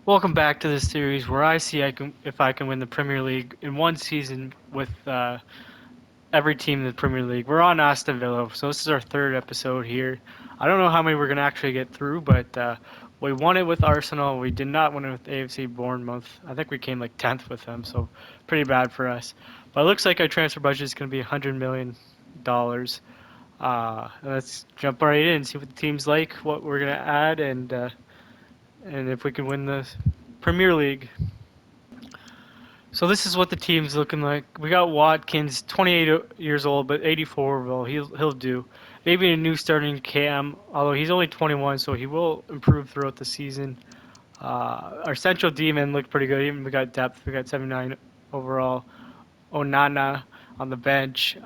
Welcome back to this series where I see if I can win the Premier League in one season with every team in the Premier League. We're on Aston Villa, so this is our third episode here. I don't know how many we're gonna actually get through, but we won it with Arsenal. We did not win it with AFC Bournemouth. I think we came like 10th with them, so pretty bad for us. But it looks like our transfer budget is gonna be $100 million. Let's jump right in and see what the team's like, what we're gonna add, and if we can win the Premier League. So this is what the team's looking like. We got Watkins, 28 years old, but 84 overall. He'll do. Maybe a new starting Cam, although he's only 21, so he will improve throughout the season. Our central D-men look pretty good. Even we got depth. We got 79 overall. Onana on the bench.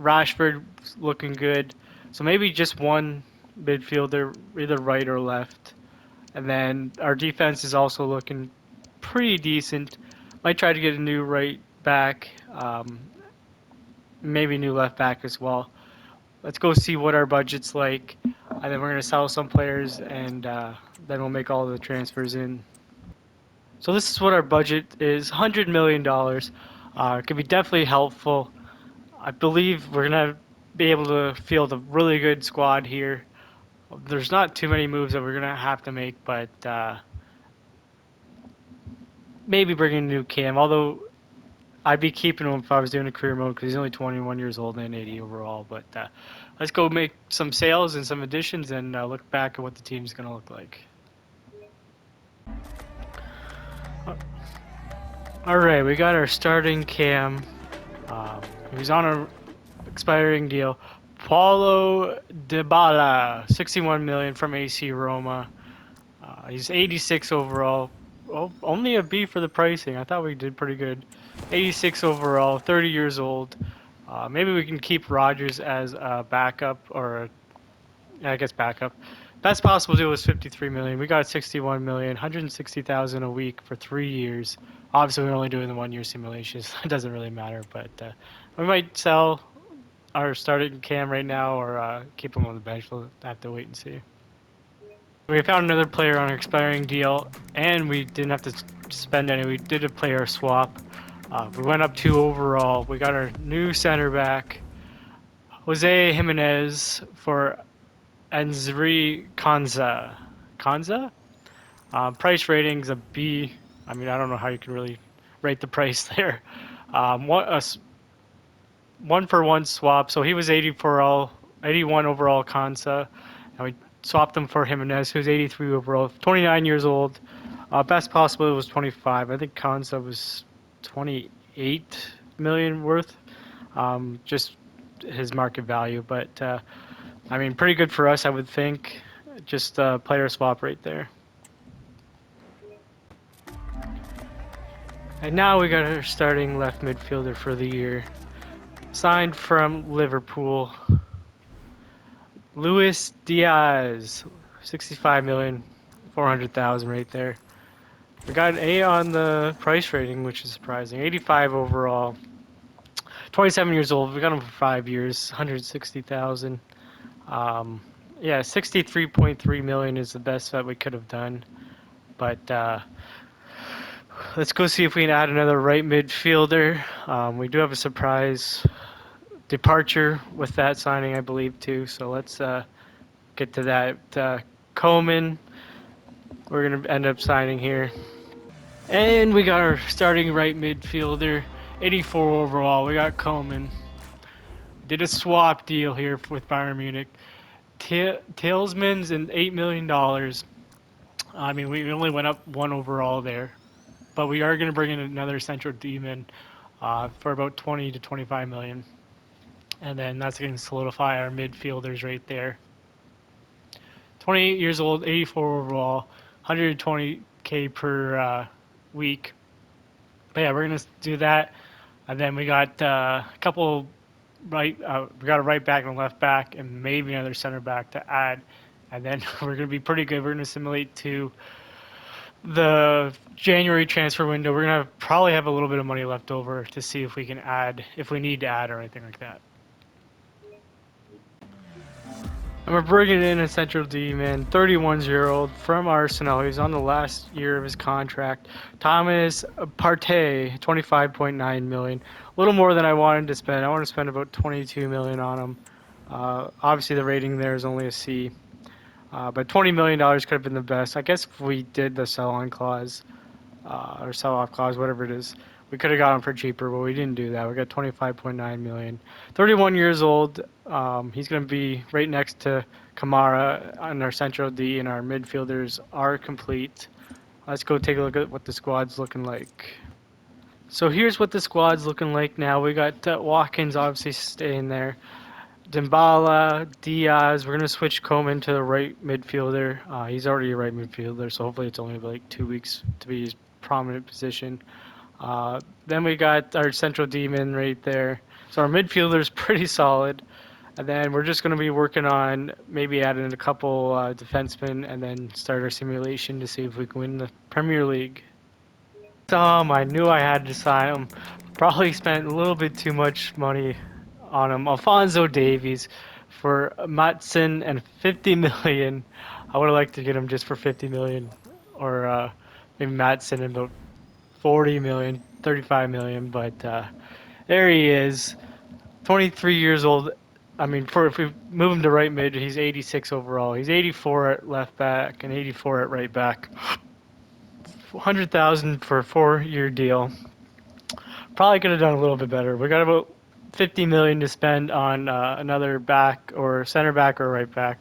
Rashford looking good. So maybe just one midfielder, either right or left. And then our defense is also looking pretty decent. Might try to get a new right back, maybe a new left back as well. Let's go see what our budget's like, and then we're gonna sell some players, and then we'll make all the transfers in. So this is what our budget is: $100 million. It could be definitely helpful. I believe we're gonna be able to field a really good squad here. There's not too many moves that we're gonna have to make, but maybe bring in a new Cam. Although I'd be keeping him if I was doing a career mode because he's only 21 years old and 80 overall. But let's go make some sales and some additions and look back at what the team's going to look like. All right, we got our starting Cam. He's on a expiring deal. Paulo Dybala, 61 million from AC Roma. He's 86 overall. Oh, only a B for the pricing. I thought we did pretty good. 86 overall, 30 years old. Maybe we can keep Rogers as a backup, or I guess backup. Best possible deal was 53 million. We got 61 million, 160,000 a week for 3 years. Obviously, we're only doing the 1 year simulations. It doesn't really matter, but we might sell our starting Cam right now or keep him on the bench. We'll have to wait and see. We found another player on an expiring deal, and we didn't have to spend any. We did a player swap. We went up 2 overall. We got our new center back, Jose Jimenez, for Enzri Konza. Konza? Price rating's a B. I mean, I don't know how you can really rate the price there. One for one swap. So he was 81 overall Konza, and we swapped him for Jimenez, who's 83 overall, 29 years old. Best possible was 25. I think Konza was 28 million worth, just his market value. But I mean, pretty good for us, I would think. Just a player swap right there. And now we got our starting left midfielder for the year, signed from Liverpool, Luis Diaz, 65 million, 400,000 right there. We got an A on the price rating, which is surprising. 85 overall, 27 years old. We got him for 5 years, 160,000. Yeah, 63.3 million is the best that we could have done. But let's go see if we can add another right midfielder. We do have a surprise departure with that signing, I believe, too. So let's get to that. Coleman, we're going to end up signing here. And we got our starting right midfielder, 84 overall. We got Coleman. Did a swap deal here with Bayern Munich. Talisman's and $8 million. I mean, we only went up 1 overall there. But we are going to bring in another central demon for about 20 to 25 million. And then that's going to solidify our midfielders right there. 28 years old, 84 overall, 120K per week. But yeah, we're going to do that. And then we got a couple we got a right back and a left back and maybe another center back to add. And then we're going to be pretty good. We're going to simulate to the January transfer window. We're going to probably have a little bit of money left over to see if we can add, if we need to add or anything like that. And we're bringing in a central D man, 31-year-old from Arsenal. He's on the last year of his contract. Thomas Partey, 25.9 million. A little more than I wanted to spend. I want to spend about 22 million on him. Obviously, the rating there is only a C. But $20 million could have been the best. I guess if we did the sell-on clause or sell-off clause, whatever it is, we could have got him for cheaper, but we didn't do that. We got 25.9 million. 31 years old. He's going to be right next to Kamara on our central D, and our midfielders are complete. Let's go take a look at what the squad's looking like. So here's what the squad's looking like now. We got Watkins obviously staying there. Dembala, Diaz. We're gonna switch Coman to the right midfielder. He's already a right midfielder, so hopefully it's only like 2 weeks to be his prominent position. Then we got our central demon right there. So our midfielder's pretty solid. And then we're just gonna be working on maybe adding a couple defensemen and then start our simulation to see if we can win the Premier League. I knew I had to sign him. Probably spent a little bit too much money on him. Alfonso Davies for Matson and 50 million. I would have liked to get him just for 50 million, or maybe Matson and about 40 million, 35 million. But there he is, 23 years old. I mean, for if we move him to right mid, he's 86 overall. He's 84 at left back and 84 at right back. 100,000 for a 4-year deal. Probably could have done a little bit better. We got about 50 million to spend on another back or center back or right back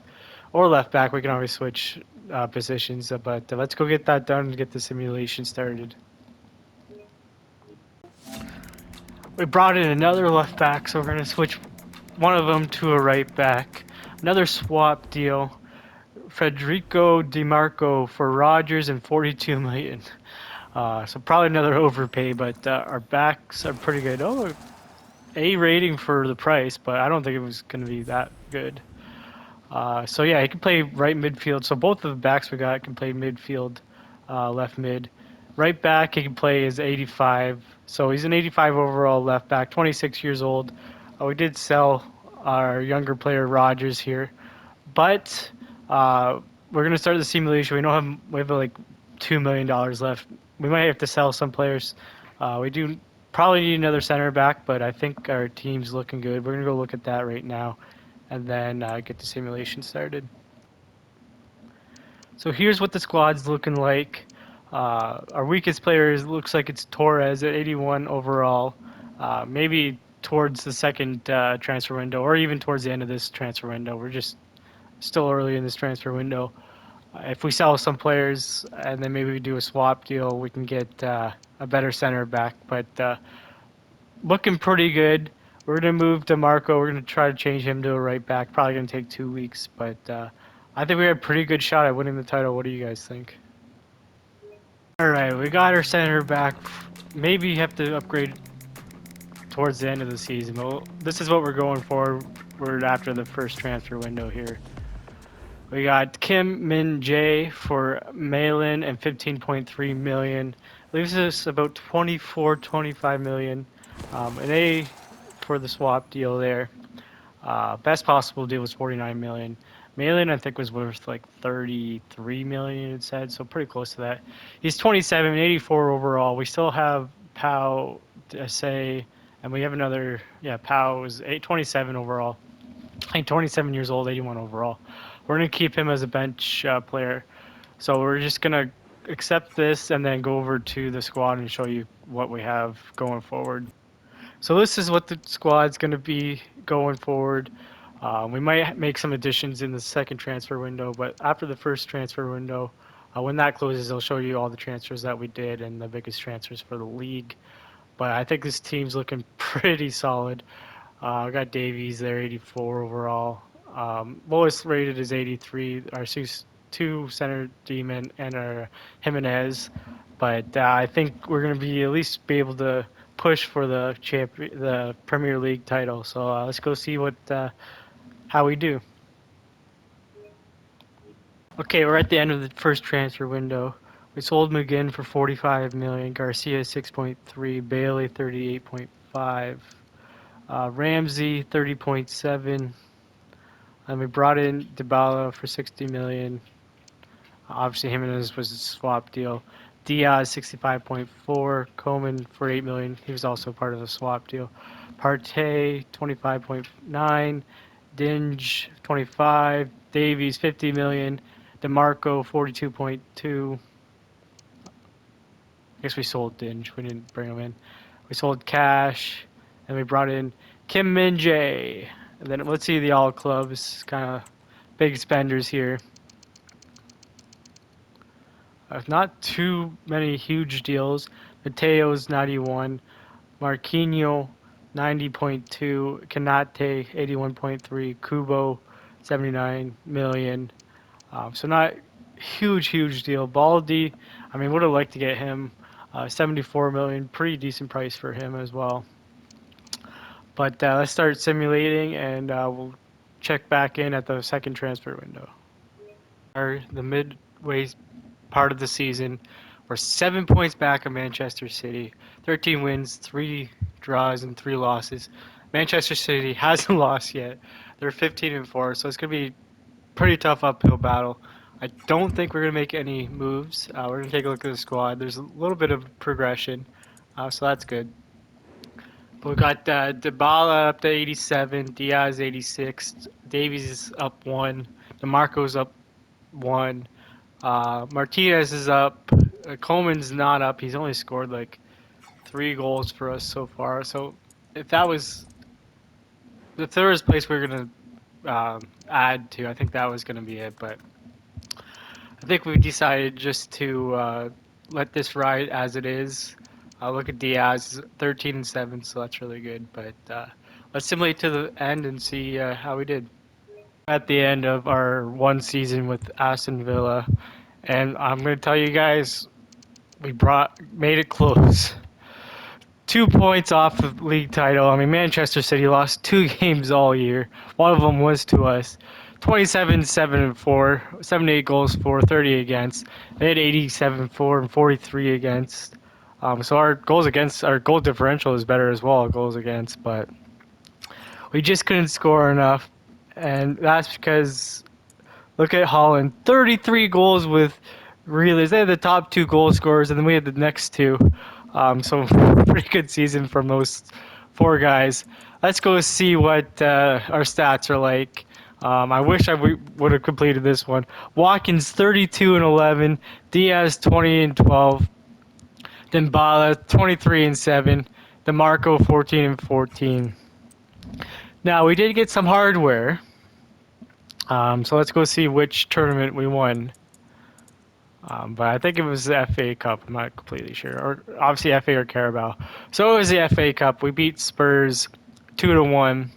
or left back. We can always switch positions, but let's go get that done and get the simulation started. We brought in another left back, so we're going to switch one of them to a right back. Another swap deal. Federico DiMarco for Rogers and 42 million. So probably another overpay, but our backs are pretty good. Oh, A rating for the price, but I don't think it was going to be that good. So yeah, he can play right midfield. So both of the backs we got can play midfield, left mid. Right back he can play is 85. So he's an 85 overall left back, 26 years old. We did sell our younger player Rogers here, but we're gonna start the simulation. We have like $2 million left. We might have to sell some players. We do probably need another center back, but I think our team's looking good. We're gonna go look at that right now, and then get the simulation started. So here's what the squad's looking like. Our weakest player looks like it's Torres at 81 overall. Maybe towards the second transfer window, or even towards the end of this transfer window. We're just still early in this transfer window. If we sell some players and then maybe we do a swap deal, we can get a better center back. But looking pretty good. We're going to move to Marco. We're going to try to change him to a right back. Probably going to take 2 weeks, but I think we have a pretty good shot at winning the title. What do you guys think? All right, we got our center back. Maybe have to upgrade towards the end of the season, but this is what we're going for. We're after the first transfer window here. We got Kim Min Jae for Malin and 15.3 million. Leaves us about 24, 25 million. An A for the swap deal there. Best possible deal was 49 million. Malin, I think, was worth like 33 million, it said, so pretty close to that. He's 27, 84 overall. We still have Pau say, and we have another, yeah, Pau was 27 overall. I think 27 years old, 81 overall. We're going to keep him as a bench player. So we're just going to accept this and then go over to the squad and show you what we have going forward. So this is what the squad's going to be going forward. We might make some additions in the second transfer window, but after the first transfer window, when that closes, I'll show you all the transfers that we did and the biggest transfers for the league. But I think this team's looking pretty solid. I got Davies there, 84 overall. Lowest rated is 83. Our two center demon and our Jimenez. But I think we're going to be at least be able to push for the Premier League title. So let's go see how we do. Okay, we're at the end of the first transfer window. We sold McGinn for 45 million, Garcia 6.3, Bailey 38.5, Ramsey 30.7, And we brought in Dybala for 60 million. Obviously, Jimenez was a swap deal. Diaz 65.4, Coman for 8 million. He was also part of the swap deal. Partey 25.9, Dinge 25, Davies 50 million, DeMarco 42.2. I guess we sold Dinge. We didn't bring him in. We sold Cash, and we brought in Kim Min Jae. And then let's see the all clubs, kind of big spenders here. Not too many huge deals. Mateo's 91, Marquinhos 90.2, Kanate 81.3, Kubo 79 million. So not huge deal. Baldy, I mean, would have liked to get him 74 million, pretty decent price for him as well. But let's start simulating, and we'll check back in at the second transfer window. The midway part of the season. We're 7 points back of Manchester City. 13 wins, 3 draws, and 3 losses. Manchester City hasn't lost yet. They're 15-4, so it's going to be a pretty tough uphill battle. I don't think we're going to make any moves. We're going to take a look at the squad. There's a little bit of progression, so that's good. But we got Dybala up to 87, Diaz 86, Davies is up 1, DeMarco's up 1, Martinez is up. Coleman's not up. He's only scored like 3 goals for us so far. So if there was a place we were gonna add to, I think that was gonna be it. But I think we decided just to let this ride as it is. Look at Diaz, 13-7, so that's really good. But let's simulate to the end and see how we did. At the end of our one season with Aston Villa, and I'm gonna tell you guys, we made it close. 2 points off the league title. I mean, Manchester City lost 2 games all year. One of them was to us. 27-7-4, 78 goals for, 30 against. They had 87-4 and 43 against. So our goal differential is better as well, goals against, but we just couldn't score enough. And that's because look at Holland, 33 goals with Reelers. They had the top 2 goal scorers, and then we had the next 2. So pretty good season from those 4 guys. Let's go see what our stats are like. I wish would have completed this one. Watkins 32-11, Diaz 20-12, Dembala 23-7, DeMarco 14-14. Now we did get some hardware. So let's go see which tournament we won. But I think it was the FA Cup. I'm not completely sure. Or obviously FA or Carabao. So it was the FA Cup. We beat Spurs 2-1.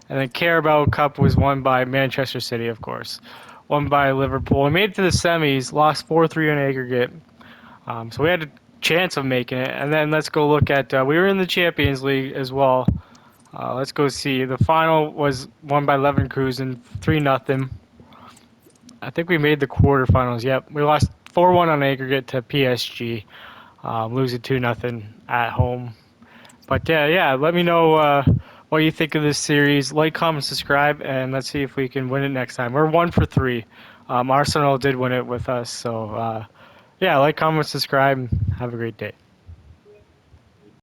And then Carabao Cup was won by Manchester City, of course. Won by Liverpool. We made it to the semis. Lost 4-3 on aggregate. So we had a chance of making it. And then let's go look at... we were in the Champions League as well. Let's go see. The final was won by Leverkusen 3-0. I think we made the quarterfinals. Yep, we lost 4-1 on aggregate to PSG, losing 2-0 at home. But yeah, let me know what you think of this series. Like, comment, subscribe, and let's see if we can win it next time. We're 1 for 3. Arsenal did win it with us, so yeah, like, comment, subscribe, and have a great day.